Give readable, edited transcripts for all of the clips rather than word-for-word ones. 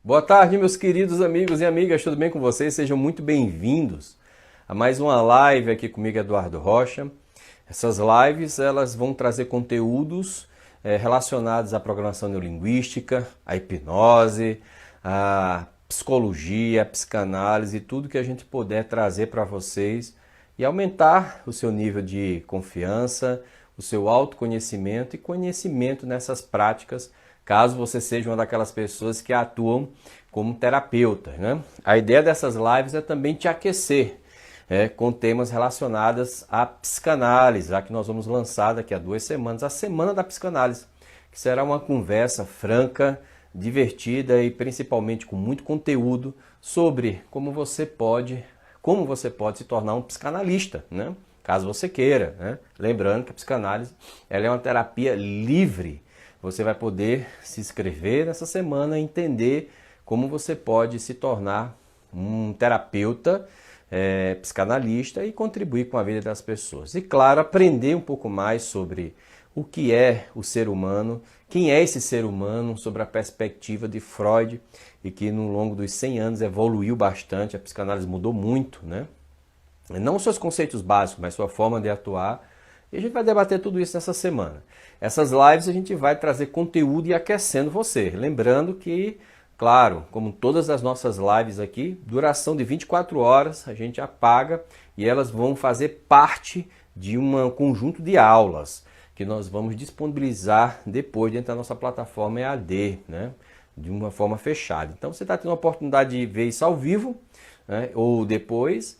Boa tarde, meus queridos amigos e amigas, tudo bem com vocês? Sejam muito bem-vindos a mais uma live aqui comigo, Eduardo Rocha. Essas lives elas vão trazer conteúdos relacionados à programação neurolinguística, à hipnose, à psicologia, à psicanálise, tudo que a gente puder trazer para vocês e aumentar o seu nível de confiança, o seu autoconhecimento e conhecimento nessas práticas, caso você seja uma daquelas pessoas que atuam como terapeuta, né? A ideia dessas lives é também te aquecer com temas relacionados à psicanálise, já que nós vamos lançar daqui a 2 semanas a Semana da Psicanálise, que será uma conversa franca, divertida e principalmente com muito conteúdo sobre como você pode se tornar um psicanalista, né? Caso você queira, né? Lembrando que a psicanálise ela é uma terapia livre. Você vai poder se inscrever nessa semana e entender como você pode se tornar um terapeuta psicanalista e contribuir com a vida das pessoas. E claro, aprender um pouco mais sobre o que é o ser humano, quem é esse ser humano, sobre a perspectiva de Freud, e que no longo dos 100 anos evoluiu bastante, a psicanálise mudou muito, né? Não os seus conceitos básicos, mas sua forma de atuar. E a gente vai debater tudo isso nessa semana. Essas lives a gente vai trazer conteúdo e aquecendo você. Lembrando que, claro, como todas as nossas lives aqui, duração de 24 horas, a gente apaga e elas vão fazer parte de um conjunto de aulas que nós vamos disponibilizar depois dentro da nossa plataforma EAD, né? De uma forma fechada. Então você está tendo a oportunidade de ver isso ao vivo, né? Ou depois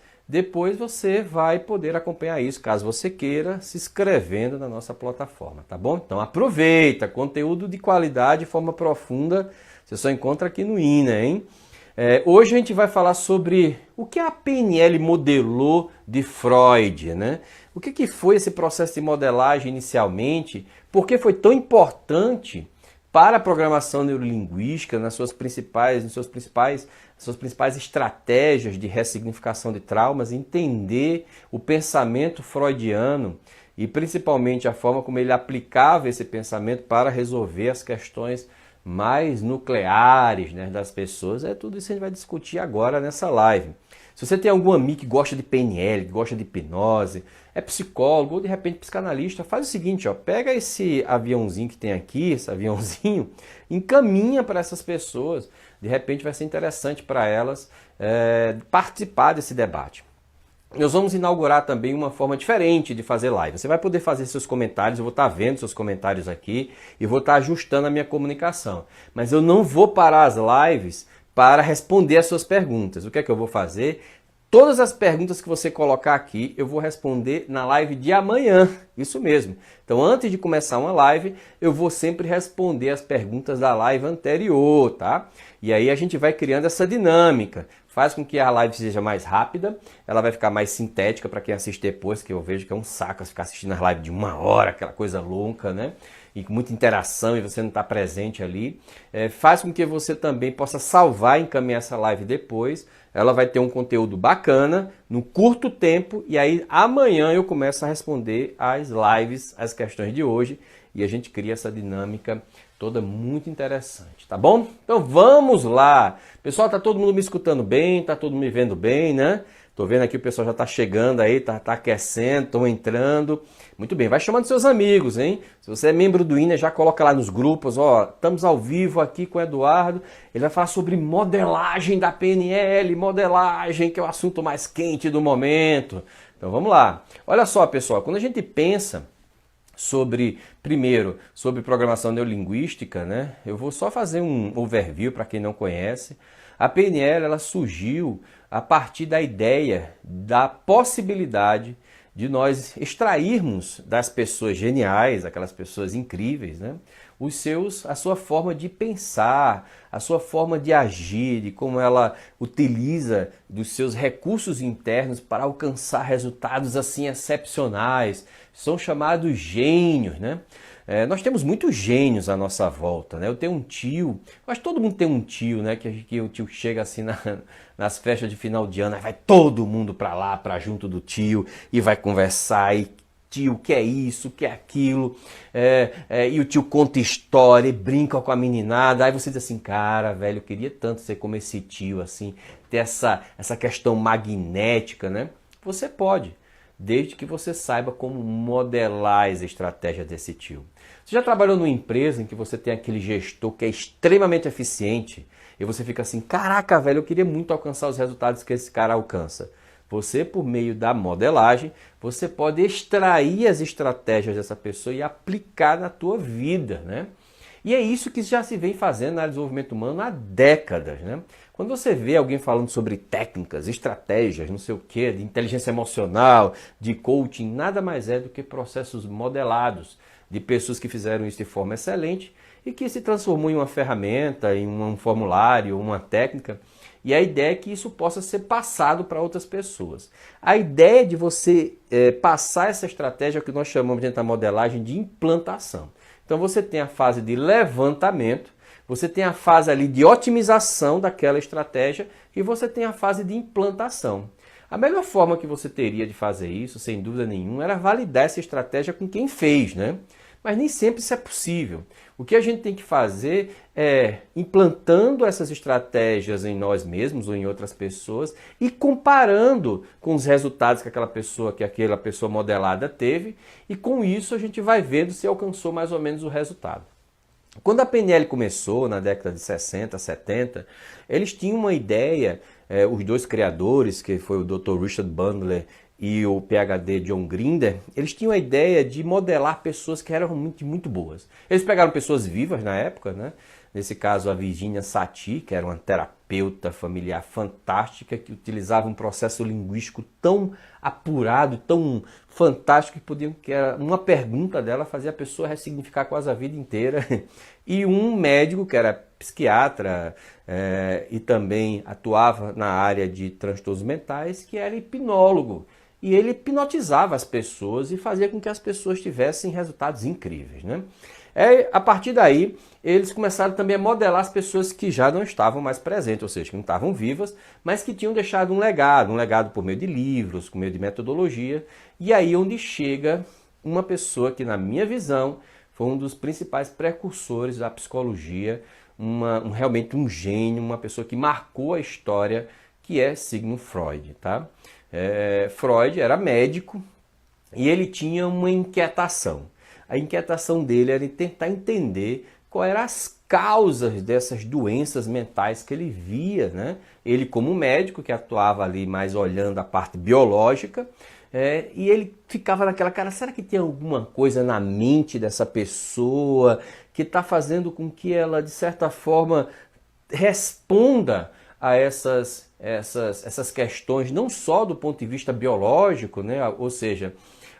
você vai poder acompanhar isso, caso você queira, se inscrevendo na nossa plataforma, tá bom? Então aproveita, conteúdo de qualidade, de forma profunda, você só encontra aqui no INA, hein? Hoje a gente vai falar sobre o que a PNL modelou de Freud, né? O que foi esse processo de modelagem inicialmente? Por que foi tão importante para a programação neurolinguística nas suas principais estratégias de ressignificação de traumas, entender o pensamento freudiano e principalmente a forma como ele aplicava esse pensamento para resolver as questões mais nucleares, né, das pessoas. Tudo isso a gente vai discutir agora nessa live. Se você tem algum amigo que gosta de PNL, que gosta de hipnose, é psicólogo ou de repente psicanalista, faz o seguinte, ó, pega esse aviãozinho que tem aqui, esse aviãozinho, encaminha para essas pessoas. De repente vai ser interessante para elas participar desse debate. Nós vamos inaugurar também uma forma diferente de fazer live. Você vai poder fazer seus comentários, eu vou estar vendo seus comentários aqui e vou estar ajustando a minha comunicação. Mas eu não vou parar as lives para responder as suas perguntas. O que é que eu vou fazer? Todas as perguntas que você colocar aqui, eu vou responder na live de amanhã. Isso mesmo. Então, antes de começar uma live, eu vou sempre responder as perguntas da live anterior, tá? E aí a gente vai criando essa dinâmica. Faz com que a live seja mais rápida, ela vai ficar mais sintética para quem assiste depois, que eu vejo que é um saco ficar assistindo as lives de 1 hora, aquela coisa louca, né? E com muita interação e você não está presente ali. Faz com que você também possa salvar e encaminhar essa live depois. Ela vai ter um conteúdo bacana, no curto tempo, e aí amanhã eu começo a responder as lives, as questões de hoje, e a gente cria essa dinâmica toda muito interessante, tá bom? Então vamos lá! Pessoal, tá todo mundo me escutando bem, tá todo mundo me vendo bem, né? Tô vendo aqui o pessoal já tá chegando aí, tá aquecendo, estão entrando. Muito bem, vai chamando seus amigos, hein? Se você é membro do INA, já coloca lá nos grupos, ó, estamos ao vivo aqui com o Eduardo. Ele vai falar sobre modelagem da PNL, modelagem, que é o assunto mais quente do momento. Então vamos lá. Olha só, pessoal, quando a gente pensa sobre programação neurolinguística, né? Eu vou só fazer um overview para quem não conhece. A PNL ela surgiu a partir da ideia da possibilidade de nós extrairmos das pessoas geniais, aquelas pessoas incríveis, né? A sua forma de pensar, a sua forma de agir, de como ela utiliza dos seus recursos internos para alcançar resultados assim excepcionais. São chamados gênios, né? Nós temos muitos gênios à nossa volta, né? Eu tenho um tio, acho que todo mundo tem um tio, né? Que o tio chega assim nas festas de final de ano, aí vai todo mundo para lá, para junto do tio, e vai conversar e tio que é isso, que é aquilo, e o tio conta história, e brinca com a meninada, aí você diz assim, cara, velho, eu queria tanto ser como esse tio, assim, ter essa questão magnética, né? Você pode, desde que você saiba como modelar as estratégias desse tio. Você já trabalhou numa empresa em que você tem aquele gestor que é extremamente eficiente, e você fica assim, caraca, velho, eu queria muito alcançar os resultados que esse cara alcança. Você, por meio da modelagem, você pode extrair as estratégias dessa pessoa e aplicar na tua vida, né? E é isso que já se vem fazendo na desenvolvimento humano há décadas, né? Quando você vê alguém falando sobre técnicas, estratégias, não sei o quê, de inteligência emocional, de coaching, nada mais é do que processos modelados de pessoas que fizeram isso de forma excelente e que se transformou em uma ferramenta, em um formulário, uma técnica. E a ideia é que isso possa ser passado para outras pessoas. A ideia de você passar essa estratégia é o que nós chamamos dentro da modelagem de implantação. Então você tem a fase de levantamento, você tem a fase ali de otimização daquela estratégia e você tem a fase de implantação. A melhor forma que você teria de fazer isso, sem dúvida nenhuma, era validar essa estratégia com quem fez, né? Mas nem sempre isso é possível. O que a gente tem que fazer é implantando essas estratégias em nós mesmos ou em outras pessoas e comparando com os resultados que aquela pessoa modelada teve, e com isso a gente vai vendo se alcançou mais ou menos o resultado. Quando a PNL começou, na década de 60, 70, eles tinham uma ideia, os dois criadores, que foi o Dr. Richard Bandler e o PhD John Grinder, eles tinham a ideia de modelar pessoas que eram muito boas. Eles pegaram pessoas vivas na época, né? Nesse caso a Virginia Satir, que era uma terapeuta familiar fantástica, que utilizava um processo linguístico tão apurado, tão fantástico, que era uma pergunta dela fazia a pessoa ressignificar quase a vida inteira. E um médico que era psiquiatra e também atuava na área de transtornos mentais, que era hipnólogo. E ele hipnotizava as pessoas e fazia com que as pessoas tivessem resultados incríveis, né? A partir daí, eles começaram também a modelar as pessoas que já não estavam mais presentes, ou seja, que não estavam vivas, mas que tinham deixado um legado por meio de livros, por meio de metodologia. E aí onde chega uma pessoa que, na minha visão, foi um dos principais precursores da psicologia, realmente um gênio, uma pessoa que marcou a história, que é Sigmund Freud, tá? Freud era médico e ele tinha uma inquietação. A inquietação dele era tentar entender quais eram as causas dessas doenças mentais que ele via, né? Ele como médico, que atuava ali mais olhando a parte biológica, e ele ficava naquela cara, será que tem alguma coisa na mente dessa pessoa que está fazendo com que ela, de certa forma, responda a essas questões, não só do ponto de vista biológico, né? Ou seja,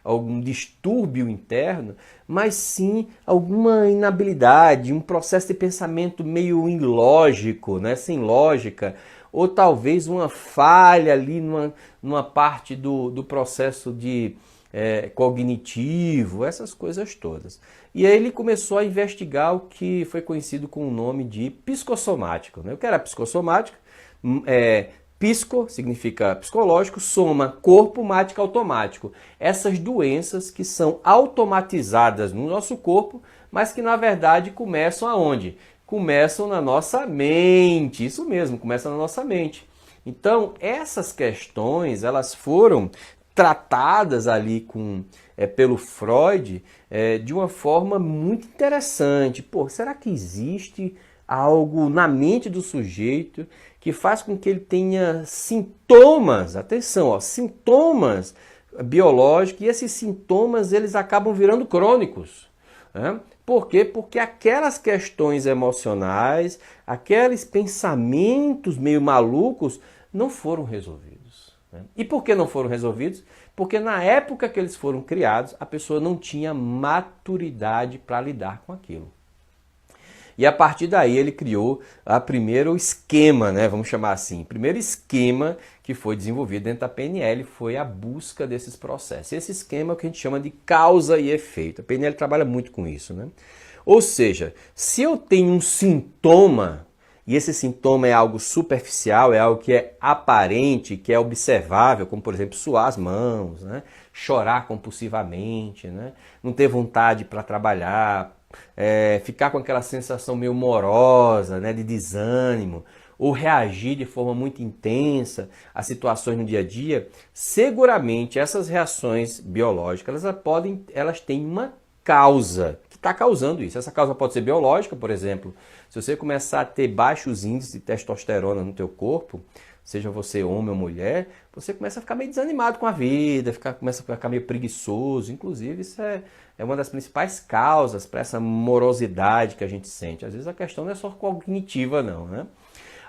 algum distúrbio interno, mas sim alguma inabilidade, um processo de pensamento meio ilógico, né? Sem lógica, ou talvez uma falha ali numa parte do processo de cognitivo, essas coisas todas. E aí ele começou a investigar o que foi conhecido com o nome de psicossomático, né? O que era psicossomático? Psico significa psicológico, soma, corpo, mática, automático. Essas doenças que são automatizadas no nosso corpo, mas que na verdade começam aonde? Começam na nossa mente, isso mesmo, começa na nossa mente. Então, essas questões, elas foram tratadas ali pelo Freud de uma forma muito interessante. Pô, será que existe algo na mente do sujeito que faz com que ele tenha sintomas, atenção, ó, sintomas biológicos, e esses sintomas eles acabam virando crônicos, né? Por quê? Porque aquelas questões emocionais, aqueles pensamentos meio malucos não foram resolvidos, né? E por que não foram resolvidos? Porque na época que eles foram criados, a pessoa não tinha maturidade para lidar com aquilo. E a partir daí ele criou o primeiro esquema, né? Vamos chamar assim. O primeiro esquema que foi desenvolvido dentro da PNL foi a busca desses processos. Esse esquema é o que a gente chama de causa e efeito. A PNL trabalha muito com isso, né? Ou seja, se eu tenho um sintoma, e esse sintoma é algo superficial, é algo que é aparente, que é observável, como por exemplo suar as mãos, né? Chorar compulsivamente, né? Não ter vontade para trabalhar, ficar com aquela sensação meio morosa, né? De desânimo, ou reagir de forma muito intensa a situações no dia a dia, seguramente essas reações biológicas elas têm uma causa que está causando isso. Essa causa pode ser biológica, por exemplo, se você começar a ter baixos índices de testosterona no teu corpo, seja você homem ou mulher, você começa a ficar meio desanimado com a vida, começa a ficar meio preguiçoso. Inclusive, isso é uma das principais causas para essa morosidade que a gente sente. Às vezes a questão não é só cognitiva, não, né?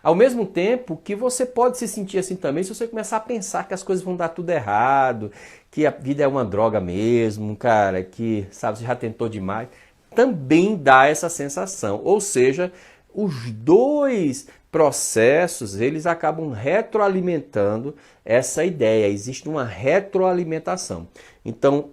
Ao mesmo tempo que você pode se sentir assim também se você começar a pensar que as coisas vão dar tudo errado, que a vida é uma droga mesmo, cara, que, sabe, você já tentou demais, também dá essa sensação. Ou seja, os dois processos, eles acabam retroalimentando essa ideia. Existe uma retroalimentação. Então,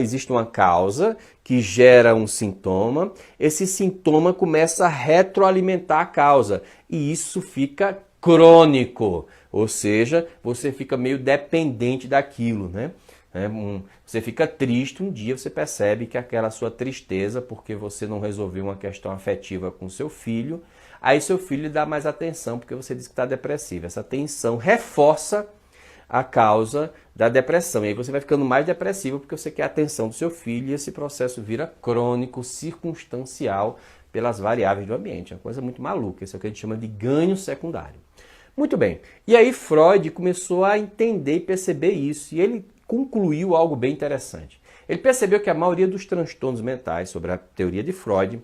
existe uma causa que gera um sintoma, esse sintoma começa a retroalimentar a causa e isso fica crônico, ou seja, você fica meio dependente daquilo, né? Você fica triste, um dia você percebe que aquela sua tristeza, porque você não resolveu uma questão afetiva com seu filho, aí seu filho lhe dá mais atenção porque você diz que está depressivo. Essa tensão reforça a causa da depressão. E aí você vai ficando mais depressivo porque você quer a atenção do seu filho e esse processo vira crônico, circunstancial pelas variáveis do ambiente. É uma coisa muito maluca. Isso é o que a gente chama de ganho secundário. Muito bem. E aí Freud começou a entender e perceber isso. E ele concluiu algo bem interessante. Ele percebeu que a maioria dos transtornos mentais, sobre a teoria de Freud,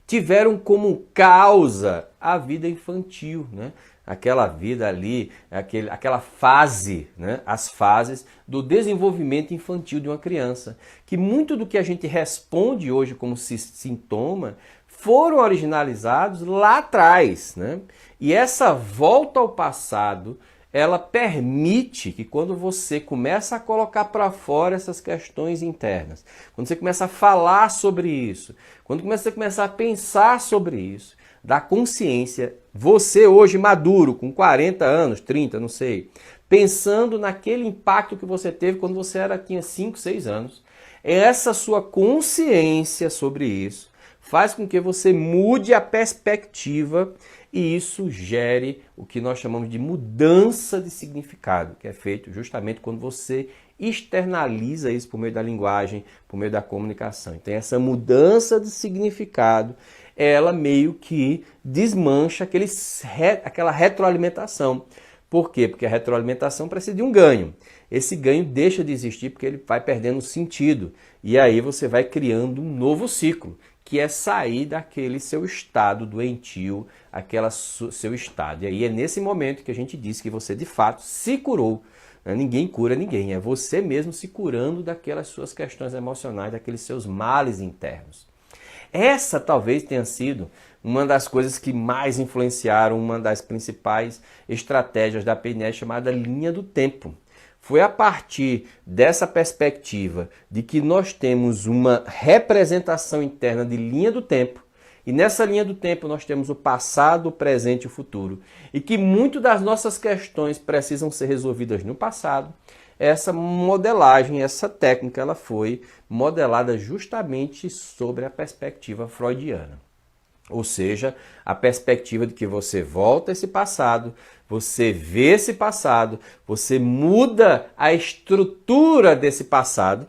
tiveram como causa a vida infantil, né? Aquela vida ali, aquela fase, né? As fases do desenvolvimento infantil de uma criança. Que muito do que a gente responde hoje como sintoma foram originalizados lá atrás, né? E essa volta ao passado, ela permite que quando você começa a colocar para fora essas questões internas, quando você começa a falar sobre isso, quando você começa a pensar sobre isso, da consciência, você hoje maduro, com 40 anos, 30, não sei, pensando naquele impacto que você teve quando você tinha 5, 6 anos, essa sua consciência sobre isso faz com que você mude a perspectiva e isso gere o que nós chamamos de mudança de significado, que é feito justamente quando você externaliza isso por meio da linguagem, por meio da comunicação. Então essa mudança de significado, ela meio que desmancha aquela retroalimentação. Por quê? Porque a retroalimentação precisa de um ganho. Esse ganho deixa de existir porque ele vai perdendo sentido. E aí você vai criando um novo ciclo, que é sair daquele seu estado doentio, seu estado. E aí é nesse momento que a gente diz que você de fato se curou. Ninguém cura ninguém, é você mesmo se curando daquelas suas questões emocionais, daqueles seus males internos. Essa talvez tenha sido uma das coisas que mais influenciaram uma das principais estratégias da PNL chamada linha do tempo. Foi a partir dessa perspectiva de que nós temos uma representação interna de linha do tempo, e nessa linha do tempo nós temos o passado, o presente e o futuro, e que muito das nossas questões precisam ser resolvidas no passado. Essa modelagem, essa técnica, ela foi modelada justamente sobre a perspectiva freudiana. Ou seja, a perspectiva de que você volta a esse passado, você vê esse passado, você muda a estrutura desse passado,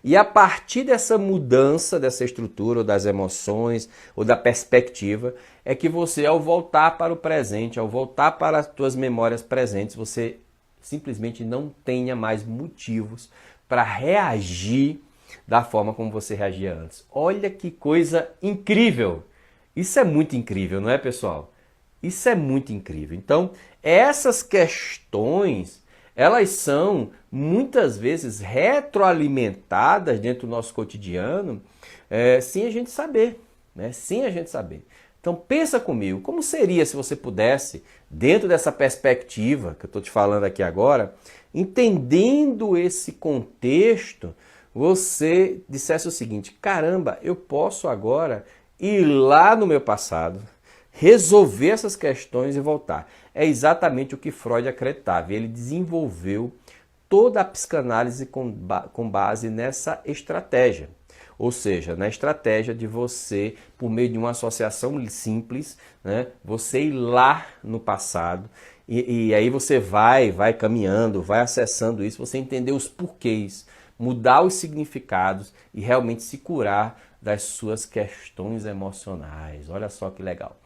e a partir dessa mudança dessa estrutura, ou das emoções, ou da perspectiva, é que você, ao voltar para o presente, ao voltar para as suas memórias presentes, você simplesmente não tenha mais motivos para reagir da forma como você reagia antes. Olha que coisa incrível! Isso é muito incrível, não é, pessoal? Isso é muito incrível. Então, essas questões, elas são muitas vezes retroalimentadas dentro do nosso cotidiano, sem a gente saber, né? Sem a gente saber. Então pensa comigo, como seria se você pudesse, dentro dessa perspectiva que eu estou te falando aqui agora, entendendo esse contexto, você dissesse o seguinte: caramba, eu posso agora ir lá no meu passado, resolver essas questões e voltar. É exatamente o que Freud acreditava. Ele desenvolveu toda a psicanálise com base nessa estratégia. Ou seja, na estratégia de você, por meio de uma associação simples, né, você ir lá no passado e aí você vai caminhando, vai acessando isso, você entender os porquês, mudar os significados e realmente se curar das suas questões emocionais. Olha só que legal.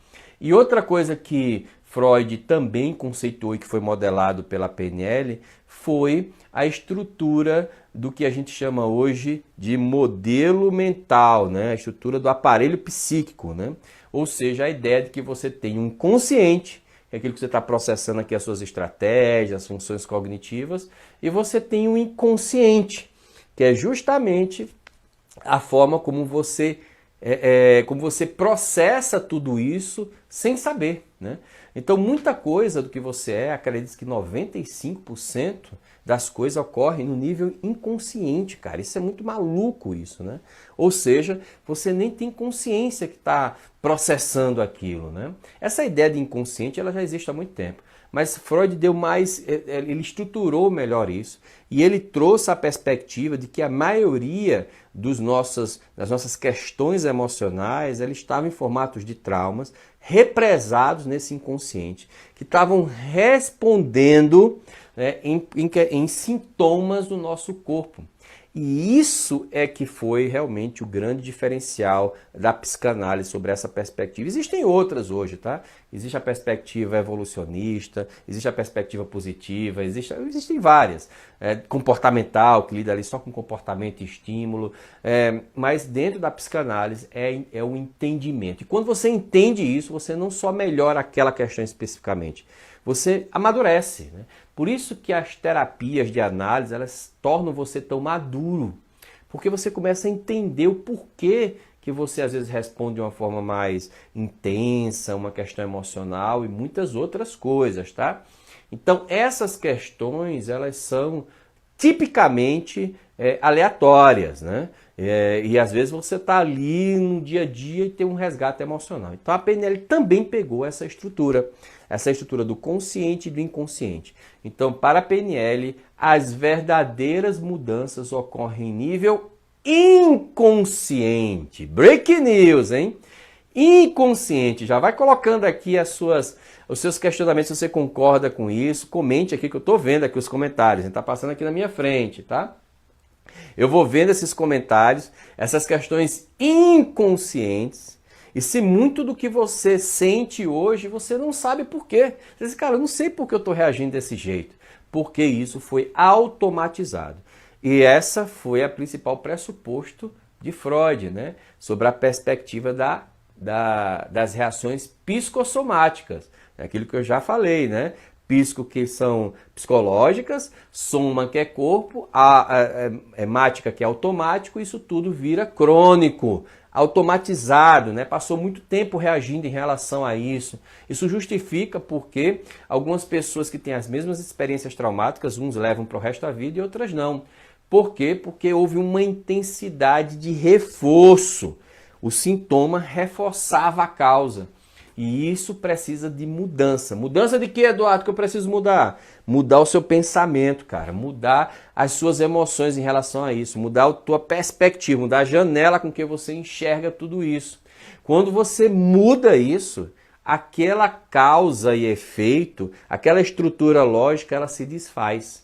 E outra coisa que Freud também conceituou e que foi modelado pela PNL foi a estrutura do que a gente chama hoje de modelo mental, né? A estrutura do aparelho psíquico, né? Ou seja, a ideia de que você tem um consciente, que é aquilo que você está processando aqui, as suas estratégias, as funções cognitivas, e você tem um inconsciente, que é justamente a forma como você processa tudo isso sem saber, né? Então, muita coisa do que você acredito que 95% das coisas ocorrem no nível inconsciente, cara. Isso é muito maluco isso, né? Ou seja, você nem tem consciência que está processando aquilo, né? Essa ideia de inconsciente, ela já existe há muito tempo. Mas Freud deu mais, ele estruturou melhor isso e ele trouxe a perspectiva de que a maioria das nossas questões emocionais, elas estavam em formatos de traumas represados nesse inconsciente, que estavam respondendo, né, em sintomas do nosso corpo. E isso é que foi realmente o grande diferencial da psicanálise sobre essa perspectiva. Existem outras hoje, tá? Existe a perspectiva evolucionista, existe a perspectiva positiva, existem várias. Comportamental, que lida ali só com comportamento e estímulo. Mas dentro da psicanálise é o entendimento. E quando você entende isso, você não só melhora aquela questão especificamente, você amadurece, né? Por isso que as terapias de análise, elas tornam você tão maduro, porque você começa a entender o porquê que você às vezes responde de uma forma mais intensa, uma questão emocional e muitas outras coisas, tá? Então essas questões, elas são tipicamente aleatórias, né? E às vezes você está ali no dia a dia e tem um resgate emocional. Então a PNL também pegou essa estrutura do consciente e do inconsciente. Então, para a PNL, as verdadeiras mudanças ocorrem em nível inconsciente. Break news, hein? Inconsciente. Já vai colocando aqui os seus questionamentos, se você concorda com isso. Comente aqui que eu estou vendo aqui os comentários. Está passando aqui na minha frente, tá? Eu vou vendo esses comentários, essas questões inconscientes. E se muito do que você sente hoje, você não sabe por quê. Você diz, cara, eu não sei por que eu estou reagindo desse jeito. Porque isso foi automatizado. E essa foi a principal pressuposto de Freud, né? Sobre a perspectiva das reações psicossomáticas. Aquilo que eu já falei, né? Psico que são psicológicas, soma que é corpo, mática que é automático, isso tudo vira crônico, automatizado, né? Passou muito tempo reagindo em relação a isso. Isso justifica porque algumas pessoas que têm as mesmas experiências traumáticas, uns levam para o resto da vida e outras não. Por quê? Porque houve uma intensidade de reforço. O sintoma reforçava a causa. E isso precisa de mudança. Mudança de quê, Eduardo, que eu preciso mudar? Mudar o seu pensamento, cara. Mudar as suas emoções em relação a isso. Mudar a tua perspectiva, mudar a janela com que você enxerga tudo isso. Quando você muda isso, aquela causa e efeito, aquela estrutura lógica, ela se desfaz.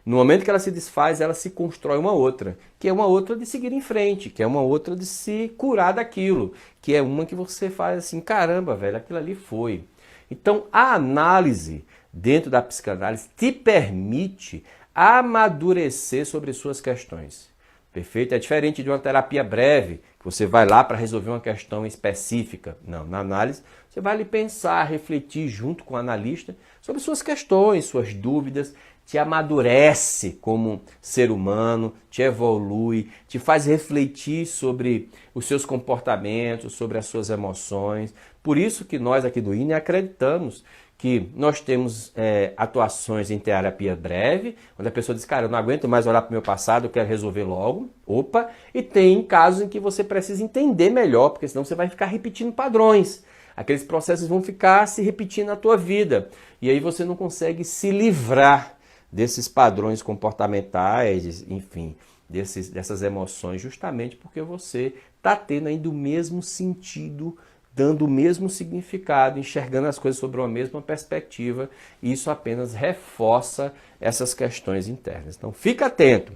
No momento que ela se desfaz, ela se constrói uma outra, que é uma outra de seguir em frente, que é uma outra de se curar daquilo, que é uma que você faz assim, caramba, velho, aquilo ali foi. Então, a análise dentro da psicanálise te permite amadurecer sobre suas questões. Perfeito? É diferente de uma terapia breve, que você vai lá para resolver uma questão específica. Não, na análise, você vai ali pensar, refletir junto com o analista sobre suas questões, suas dúvidas, te amadurece como ser humano, te evolui, te faz refletir sobre os seus comportamentos, sobre as suas emoções. Por isso que nós aqui do INE acreditamos que nós temos atuações em terapia breve, onde a pessoa diz, cara, eu não aguento mais olhar para o meu passado, eu quero resolver logo. Opa! E tem casos em que você precisa entender melhor, porque senão você vai ficar repetindo padrões. Aqueles processos vão ficar se repetindo na tua vida. E aí você não consegue se livrar desses padrões comportamentais, enfim, dessas emoções, justamente porque você está tendo ainda o mesmo sentido, dando o mesmo significado, enxergando as coisas sobre uma mesma perspectiva, e isso apenas reforça essas questões internas. Então fica atento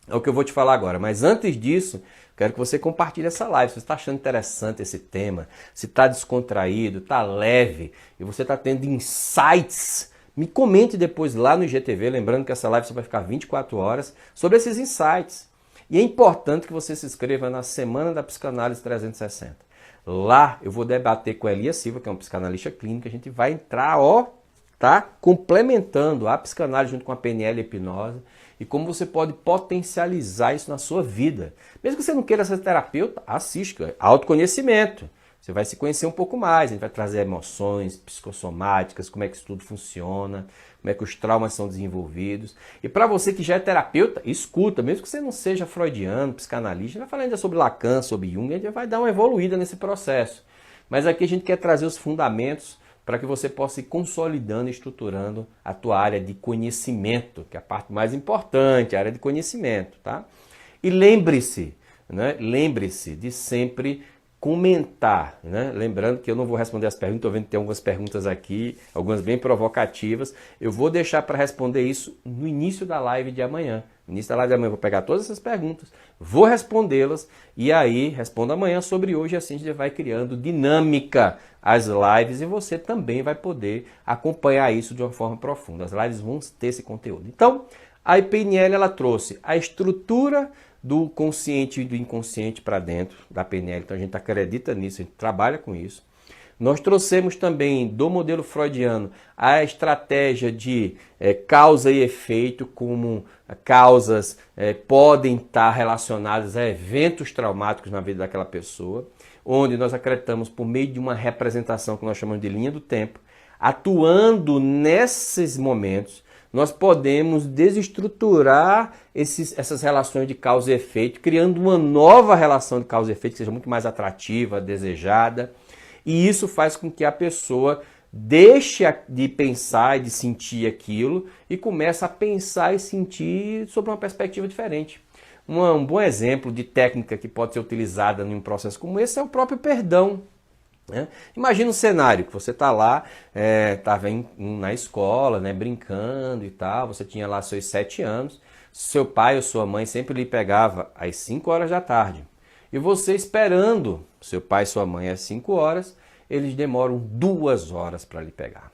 ao que eu vou te falar agora, mas antes disso, quero que você compartilhe essa live. Se você está achando interessante esse tema, se está descontraído, está leve, e você está tendo insights, me comente depois lá no IGTV, lembrando que essa live só vai ficar 24 horas, sobre esses insights. E é importante que você se inscreva na Semana da Psicanálise 360. Lá eu vou debater com a Elias Silva, que é um psicanalista clínico, a gente vai entrar, complementando a psicanálise junto com a PNL e a hipnose, e como você pode potencializar isso na sua vida. Mesmo que você não queira ser terapeuta, assiste, autoconhecimento. Você vai se conhecer um pouco mais, a gente vai trazer emoções psicossomáticas, como é que isso tudo funciona, como é que os traumas são desenvolvidos. E para você que já é terapeuta, escuta, mesmo que você não seja freudiano, psicanalista, a gente vai falar ainda sobre Lacan, sobre Jung, a gente vai dar uma evoluída nesse processo. Mas aqui a gente quer trazer os fundamentos para que você possa ir consolidando e estruturando a tua área de conhecimento, que é a parte mais importante, a área de conhecimento, tá? E lembre-se, né? Lembre-se de sempre comentar, né? Lembrando que eu não vou responder as perguntas, estou vendo que tem algumas perguntas aqui, algumas bem provocativas. Eu vou deixar para responder isso no início da live de amanhã. No início da live de amanhã eu vou pegar todas essas perguntas, vou respondê-las e aí respondo amanhã sobre hoje, assim a gente vai criando dinâmica às lives e você também vai poder acompanhar isso de uma forma profunda. As lives vão ter esse conteúdo. Então, a PNL ela trouxe a estrutura do consciente e do inconsciente para dentro da PNL, então a gente acredita nisso, a gente trabalha com isso. Nós trouxemos também do modelo freudiano a estratégia de causa e efeito, como causas podem estar relacionadas a eventos traumáticos na vida daquela pessoa, onde nós acreditamos por meio de uma representação que nós chamamos de linha do tempo, atuando nesses momentos, nós podemos desestruturar essas relações de causa e efeito, criando uma nova relação de causa e efeito que seja muito mais atrativa, desejada. E isso faz com que a pessoa deixe de pensar e de sentir aquilo e comece a pensar e sentir sob uma perspectiva diferente. Um bom exemplo de técnica que pode ser utilizada em um processo como esse é o próprio perdão. Imagina um cenário que você está lá, estava na escola, né, brincando e tal, você tinha lá seus 7 anos, seu pai ou sua mãe sempre lhe pegava às 5 horas da tarde. E você esperando seu pai e sua mãe às 5 horas, eles demoram 2 horas para lhe pegar.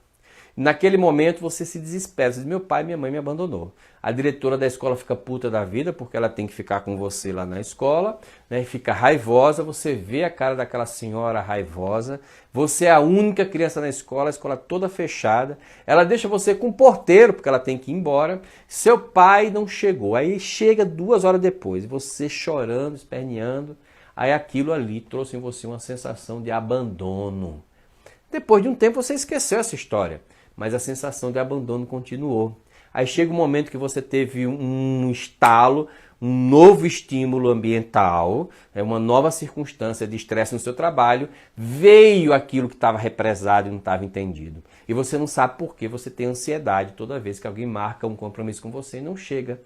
Naquele momento você se desespera, você diz, meu pai e minha mãe me abandonou. A diretora da escola fica puta da vida porque ela tem que ficar com você lá na escola, né? Fica raivosa, você vê a cara daquela senhora raivosa, você é a única criança na escola, a escola toda fechada, ela deixa você com o porteiro porque ela tem que ir embora, seu pai não chegou, aí chega 2 horas depois, você chorando, esperneando, aí aquilo ali trouxe em você uma sensação de abandono. Depois de um tempo você esqueceu essa história, mas a sensação de abandono continuou. Aí chega um momento que você teve um estalo, um novo estímulo ambiental, uma nova circunstância de estresse no seu trabalho, veio aquilo que estava represado e não estava entendido. E você não sabe por que você tem ansiedade toda vez que alguém marca um compromisso com você e não chega.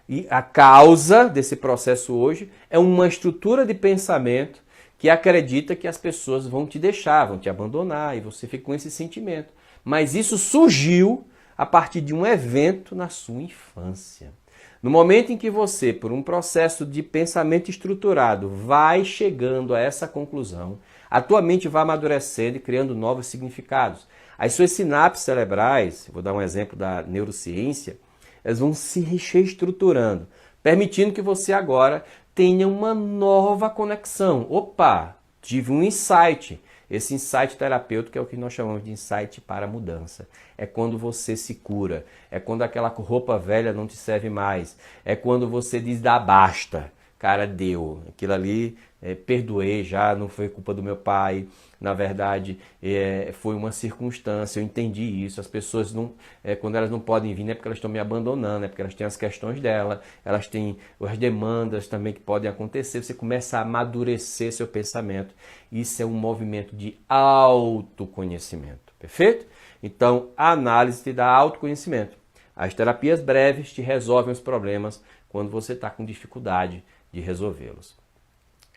E a causa desse processo hoje é uma estrutura de pensamento que acredita que as pessoas vão te deixar, vão te abandonar e você fica com esse sentimento. Mas isso surgiu a partir de um evento na sua infância. No momento em que você, por um processo de pensamento estruturado, vai chegando a essa conclusão, a tua mente vai amadurecendo e criando novos significados. As suas sinapses cerebrais, vou dar um exemplo da neurociência, elas vão se reestruturando, permitindo que você agora tenha uma nova conexão. Opa, tive um insight. Esse insight terapêutico é o que nós chamamos de insight para mudança. É quando você se cura, é quando aquela roupa velha não te serve mais, é quando você diz dá basta. cara, deu. Aquilo ali, perdoei já, não foi culpa do meu pai. Na verdade, foi uma circunstância, eu entendi isso. As pessoas, não, quando elas não podem vir, não é porque elas estão me abandonando, é porque elas têm as questões dela, elas têm as demandas também que podem acontecer. Você começa a amadurecer seu pensamento. Isso é um movimento de autoconhecimento, perfeito? Então, a análise te dá autoconhecimento. As terapias breves te resolvem os problemas quando você está com dificuldade de resolvê-los.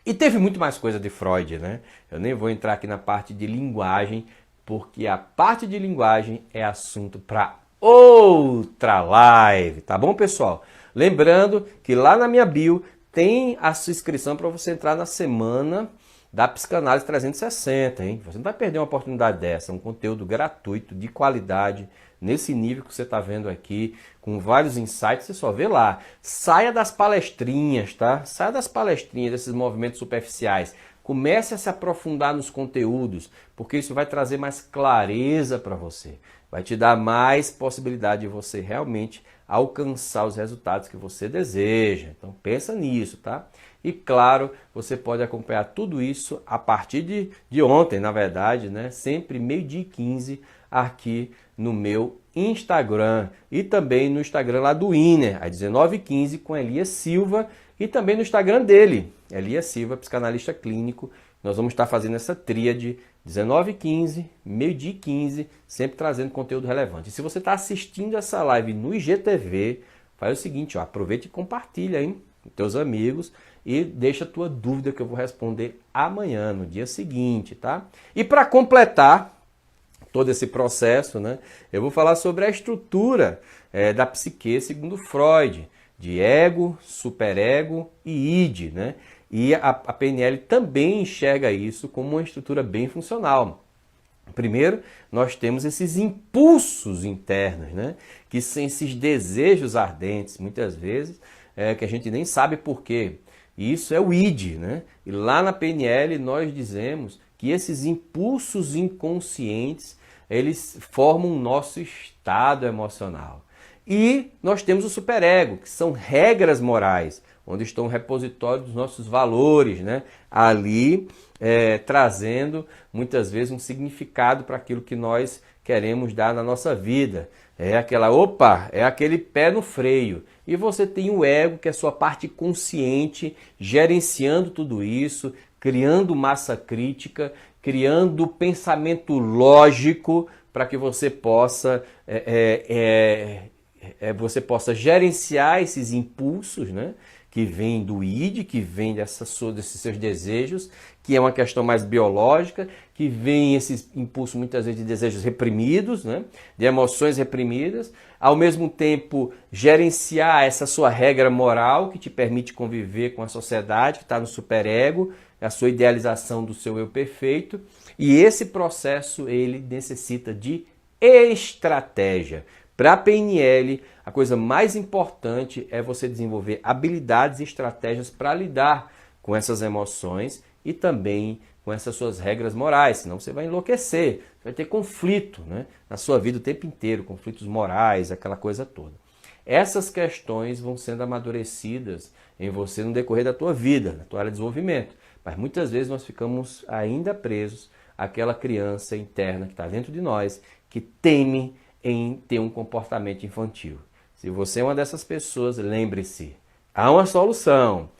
E teve muito mais coisa de Freud, né? Eu nem vou entrar aqui na parte de linguagem, porque a parte de linguagem é assunto para outra live, tá bom, pessoal? Lembrando que lá na minha bio tem a sua inscrição para você entrar na semana da Psicanálise 360, hein? Você não vai perder uma oportunidade dessa, um conteúdo gratuito, de qualidade, nesse nível que você está vendo aqui, com vários insights, você só vê lá. Saia das palestrinhas, tá? Saia das palestrinhas, desses movimentos superficiais. Comece a se aprofundar nos conteúdos, porque isso vai trazer mais clareza para você. Vai te dar mais possibilidade de você realmente alcançar os resultados que você deseja. Então pensa nisso, tá? E claro, você pode acompanhar tudo isso a partir de ontem, na verdade, né? Sempre 12h15 aqui no meu Instagram e também no Instagram lá do Inner, às 19h15 com Elias Silva e também no Instagram dele, Elias Silva, psicanalista clínico. Nós vamos estar fazendo essa tríade 19h15, 12h15, sempre trazendo conteúdo relevante. E se você está assistindo essa live no IGTV, faz o seguinte, ó, aproveita e compartilha, hein, com teus amigos e deixa a tua dúvida que eu vou responder amanhã, no dia seguinte, tá? E para completar todo esse processo, né, eu vou falar sobre a estrutura da psique segundo Freud, de ego, superego e id, né? E a PNL também enxerga isso como uma estrutura bem funcional. Primeiro, nós temos esses impulsos internos, né? Que são esses desejos ardentes, muitas vezes, que a gente nem sabe por quê. E isso é o id, né? E lá na PNL nós dizemos que esses impulsos inconscientes, eles formam o nosso estado emocional. E nós temos o superego, que são regras morais, onde estão o repositório dos nossos valores, né? Ali trazendo muitas vezes um significado para aquilo que nós queremos dar na nossa vida. É aquele pé no freio. E você tem o ego, que é a sua parte consciente, gerenciando tudo isso, criando massa crítica, criando pensamento lógico para que você possa gerenciar esses impulsos, né, que vêm do id, que vêm desses seus desejos, que é uma questão mais biológica, que vem esses impulsos muitas vezes de desejos reprimidos, né, de emoções reprimidas, ao mesmo tempo gerenciar essa sua regra moral que te permite conviver com a sociedade, que está no superego, a sua idealização do seu eu perfeito, e esse processo ele necessita de estratégia. Para a PNL, a coisa mais importante é você desenvolver habilidades e estratégias para lidar com essas emoções e também com essas suas regras morais, senão você vai enlouquecer, você vai ter conflito, né, na sua vida o tempo inteiro, conflitos morais, aquela coisa toda. Essas questões vão sendo amadurecidas em você no decorrer da tua vida, na tua área de desenvolvimento, mas muitas vezes nós ficamos ainda presos àquela criança interna que está dentro de nós, que teme em ter um comportamento infantil. Se você é uma dessas pessoas, lembre-se, há uma solução.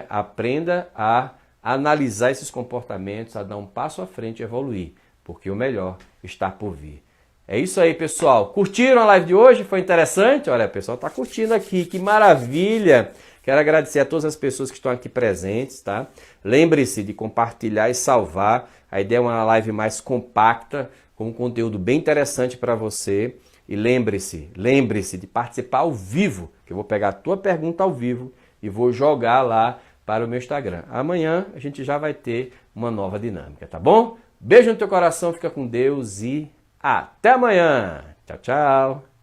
Aprenda a analisar esses comportamentos, a dar um passo à frente e evoluir, porque o melhor está por vir. É isso aí, pessoal. Curtiram a live de hoje? Foi interessante? Olha, o pessoal está curtindo aqui, que maravilha! Quero agradecer a todas as pessoas que estão aqui presentes, tá? Lembre-se de compartilhar e salvar. A ideia é uma live mais compacta, com um conteúdo bem interessante para você. E lembre-se de participar ao vivo, que eu vou pegar a tua pergunta ao vivo e vou jogar lá para o meu Instagram. Amanhã a gente já vai ter uma nova dinâmica, tá bom? Beijo no teu coração, fica com Deus e até amanhã. Tchau, tchau.